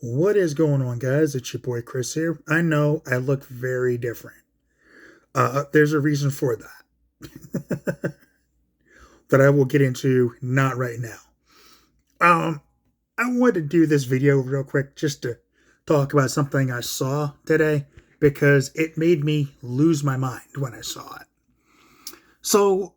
What is going on, guys? It's your boy Chris here. I know I look very different. There's a reason for that that I will get into not right now. Um, I wanted to do this video real quick just to talk about something I saw today because it made me lose my mind when I saw it. So,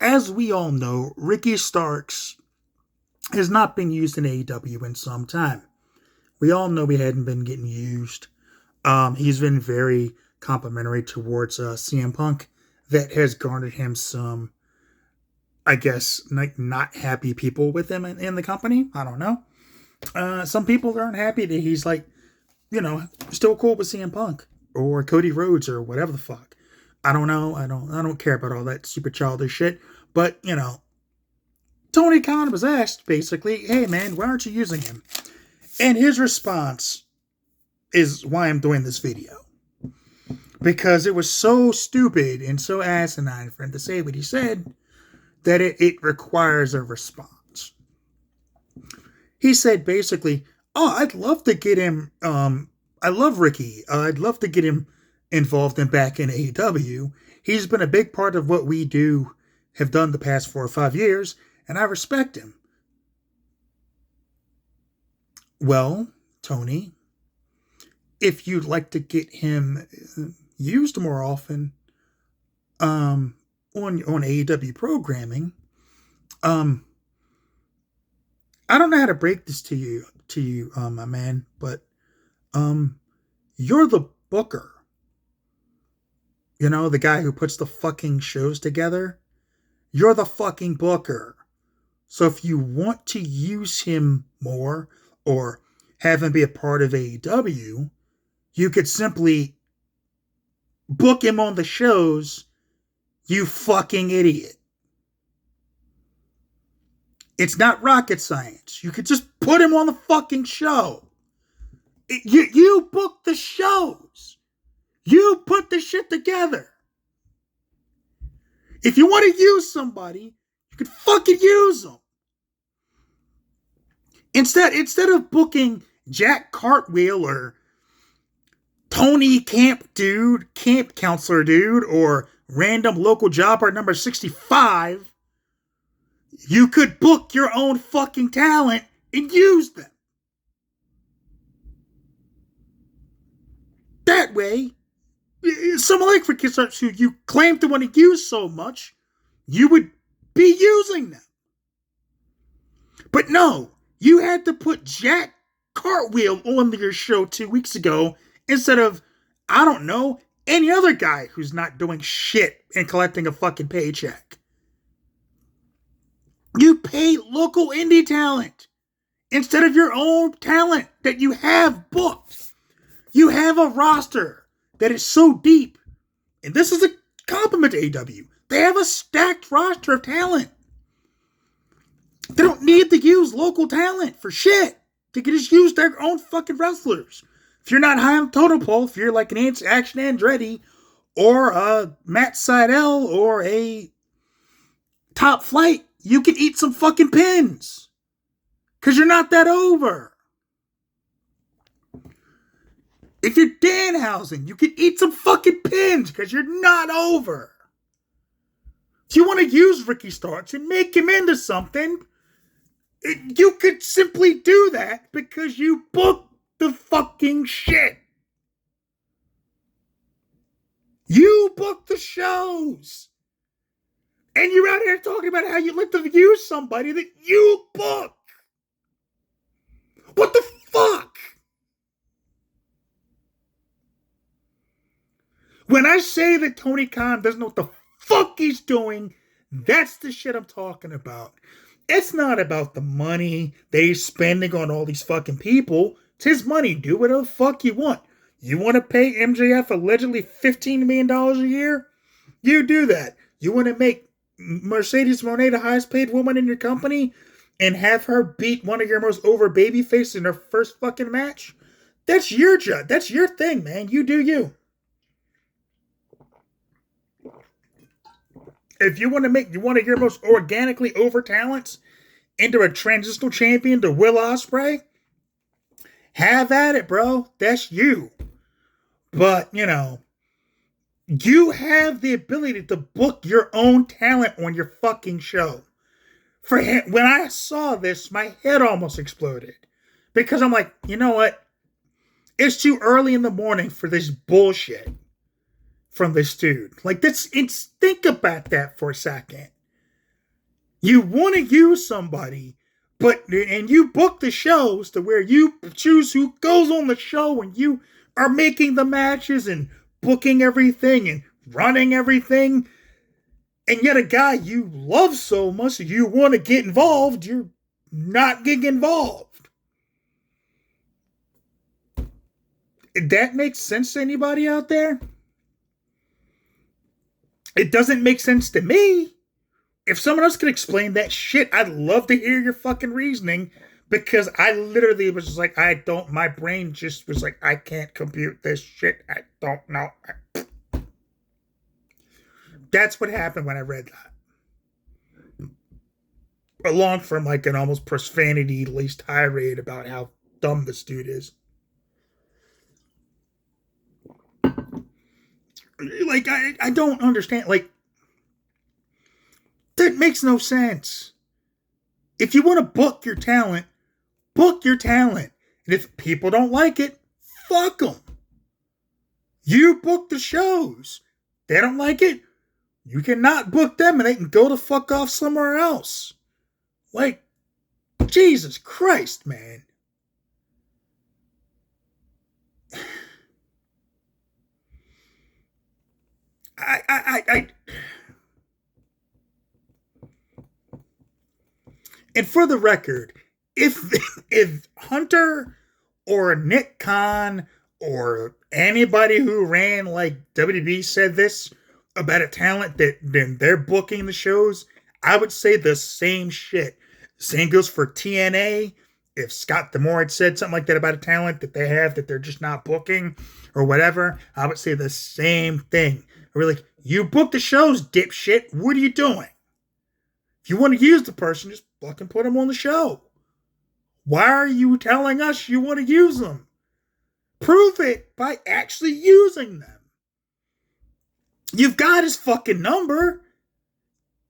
as we all know, Ricky Starks has not been used in AEW in some time. We all know he hadn't been getting used. He's been very complimentary towards CM Punk. That has garnered him some, I guess, like not happy people with him in the company. I don't know. Some people aren't happy that he's like, still cool with CM Punk or Cody Rhodes or whatever the fuck. I don't know. I don't care about all that super childish shit. But Tony Khan was asked basically, "Hey man, why aren't you using him?" And his response is why I'm doing this video. Because it was so stupid and so asinine for him to say what he said that it requires a response. He said basically, "Oh, I'd love to get him, I love Ricky. I'd love to get him involved and back in AEW. He's been a big part of what we have done the past 4 or 5 years, and I respect him." Well, Tony, if you'd like to get him used more often on AEW programming, I don't know how to break this to you, my man, but you're the booker. The guy who puts the fucking shows together. You're the fucking booker. So if you want to use him more or have him be a part of AEW, you could simply book him on the shows, you fucking idiot. It's not rocket science. You could just put him on the fucking show. You book the shows. You put the shit together. If you want to use somebody, you could fucking use them. Instead of booking Jack Cartwheel or Tony Camp Counselor Dude, or random local jobber number 65, you could book your own fucking talent and use them. That way, someone like Ricky Starks, who you claim to want to use so much, you would be using them. But no, you had to put Jack Cartwheel on your show 2 weeks ago instead of, I don't know, any other guy who's not doing shit and collecting a fucking paycheck. You pay local indie talent instead of your own talent that you have booked. You have a roster that is so deep, and this is a compliment to AEW. They have a stacked roster of talent. They don't need to use local talent for shit. They can just use their own fucking wrestlers. If you're not high on the totem pole, if you're like an Action Andretti or a Matt Sydal or a Top Flight, you can eat some fucking pins. Because you're not that over. If you're Danhausen, you can eat some fucking pins because you're not over. If you want to use Ricky Starks and make him into something, you could simply do that because you booked the fucking shit. You booked the shows. And you're out here talking about how you like to use somebody that you book. What the fuck? When I say that Tony Khan doesn't know what the fuck he's doing, that's the shit I'm talking about. It's not about the money that he's spending on all these fucking people. It's his money. Do whatever the fuck you want. You want to pay MJF allegedly $15 million a year? You do that. You want to make Mercedes Moné the highest paid woman in your company and have her beat one of your most over babyfaces in her first fucking match? That's your job. That's your thing, man. You do you. If you want to make one of your most organically over talents into a transitional champion to Will Ospreay, Have at it, bro. That's you. But, you have the ability to book your own talent on your fucking show. For him, when I saw this, my head almost exploded. Because I'm like, you know what? It's too early in the morning for this bullshit from this dude. Like, think about that for a second. You want to use somebody, and you book the shows to where you choose who goes on the show, and you are making the matches and booking everything and running everything. And yet a guy you love so much, you want to get involved, you're not getting involved. That makes sense to anybody out there? It doesn't make sense to me. If someone else could explain that shit, I'd love to hear your fucking reasoning, because I literally was just like, my brain just was like, I can't compute this shit. I don't know. That's what happened when I read that. Along from like an almost profanity-laced tirade about how dumb this dude is. Like, I don't understand. Like, that makes no sense. If you want to book your talent, book your talent. And if people don't like it, fuck them. You book the shows. They don't like it, you cannot book them and they can go the fuck off somewhere else. Like, Jesus Christ, man. And for the record, if Hunter or Nick Khan or anybody who ran like WWE said this about a talent that then they're booking the shows, I would say the same shit. Same goes for TNA. If Scott D'Amore had said something like that about a talent that they have that they're just not booking or whatever, I would say the same thing. We're like, you book the shows, dipshit. What are you doing? If you want to use the person, just fucking put them on the show. Why are you telling us you want to use them? Prove it by actually using them. You've got his fucking number.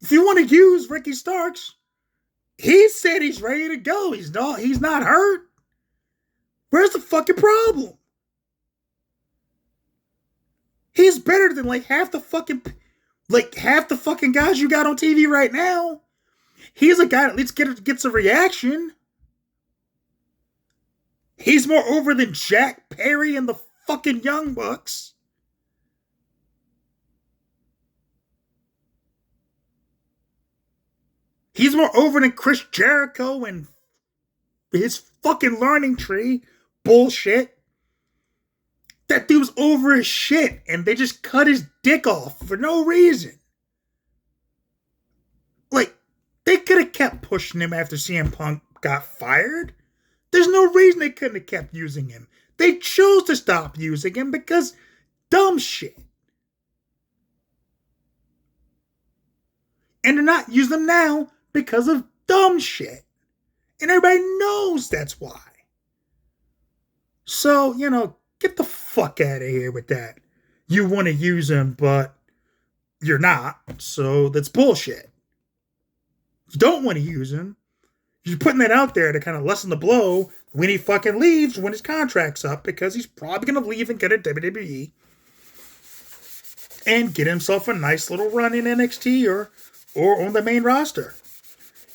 If you want to use Ricky Starks, he said he's ready to go. He's not hurt. Where's the fucking problem? He's better than half the fucking guys you got on TV right now. He's a guy that at least gets a reaction. He's more over than Jack Perry and the fucking Young Bucks. He's more over than Chris Jericho and his fucking learning tree bullshit. That dude's over his shit, and they just cut his dick off for no reason. Like, they could have kept pushing him after CM Punk got fired. There's no reason they couldn't have kept using him. They chose to stop using him because dumb shit. And they're not using them now because of dumb shit. And everybody knows that's why. So, get the fuck out of here with that. You want to use him, but you're not. So that's bullshit. You don't want to use him. You're putting that out there to kind of lessen the blow when he fucking leaves when his contract's up, because he's probably going to leave and get a WWE and get himself a nice little run in NXT or on the main roster.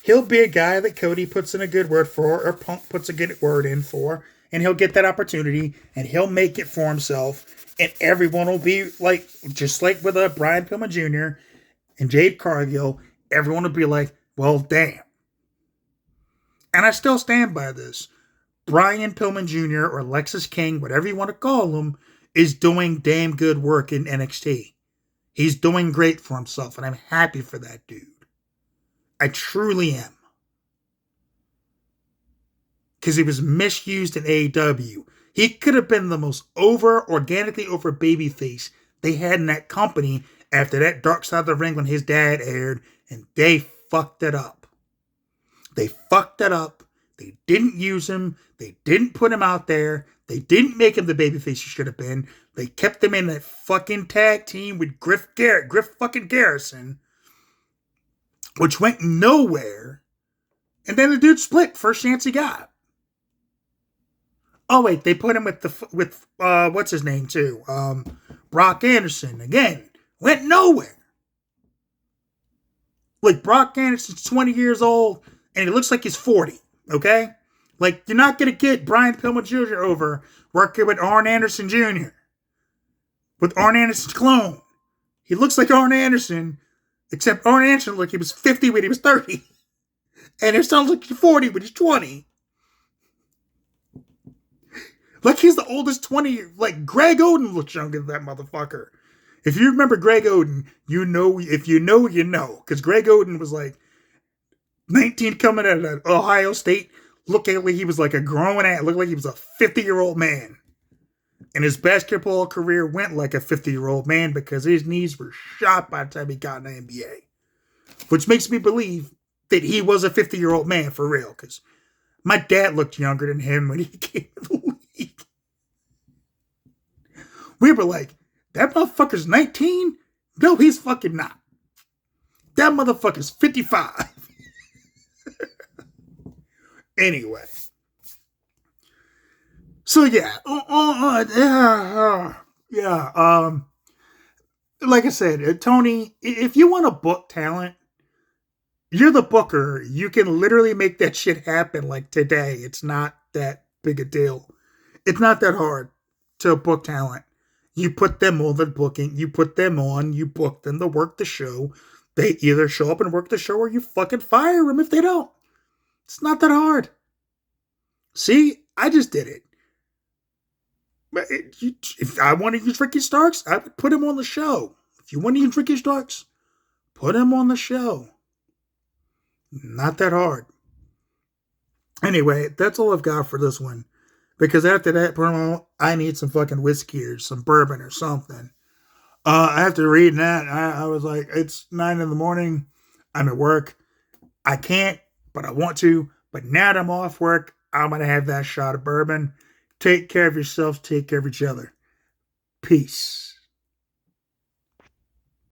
He'll be a guy that Cody puts in a good word for, or Punk puts a good word in for, and he'll get that opportunity, and he'll make it for himself, and everyone will be like, just like with Brian Pillman Jr. and Jade Cargill, everyone will be like, well, damn. And I still stand by this. Brian Pillman Jr. or Lexis King, whatever you want to call him, is doing damn good work in NXT. He's doing great for himself, and I'm happy for that dude. I truly am. Because he was misused in AEW. He could have been the most organically over babyface they had in that company after that Dark Side of the Ring when his dad aired, and they fucked it up. They fucked it up. They didn't use him. They didn't put him out there. They didn't make him the babyface he should have been. They kept him in that fucking tag team with Griff fucking Garrison, which went nowhere. And then the dude split first chance he got. Oh wait, they put him with what's his name too? Brock Anderson again. Went nowhere. Like Brock Anderson's 20 years old and he looks like he's 40. Okay, like you're not gonna get Brian Pillman Jr. over working with Arn Anderson Jr. with Arn Anderson's clone. He looks like Arn Anderson, except Arn Anderson looked like he was 50 when he was 30, and it sounds like he's 40 when he's 20. Like he's the oldest 20. Like Greg Oden looks younger than that motherfucker. If you remember Greg Oden, you know. If you know, you know, because Greg Oden was like 19 coming out of Ohio State, looking like he was like a grown ass, looked like he was a 50-year-old man. And his basketball career went like a 50-year-old man because his knees were shot by the time he got in the NBA. Which makes me believe that he was a 50-year-old man for real, because my dad looked younger than him when he came to the league. We were like, that motherfucker's 19? No, he's fucking not. That motherfucker's 55. Anyway. So yeah. Like I said, Tony, if you want to book talent, you're the booker. You can literally make that shit happen like today. It's not that big a deal. It's not that hard to book talent. You put them on the booking. You put them on. You book them to work the show. They either show up and work the show or you fucking fire them if they don't. It's not that hard. See, I just did it. If I want to use Ricky Starks, I would put him on the show. If you want to use Ricky Starks, put him on the show. Not that hard. Anyway, that's all I've got for this one. Because after that promo, I need some fucking whiskey or some bourbon or something. After reading that, I was like, it's 9 a.m. I'm at work. I can't, but I want to. But now that I'm off work, I'm going to have that shot of bourbon. Take care of yourselves. Take care of each other. Peace.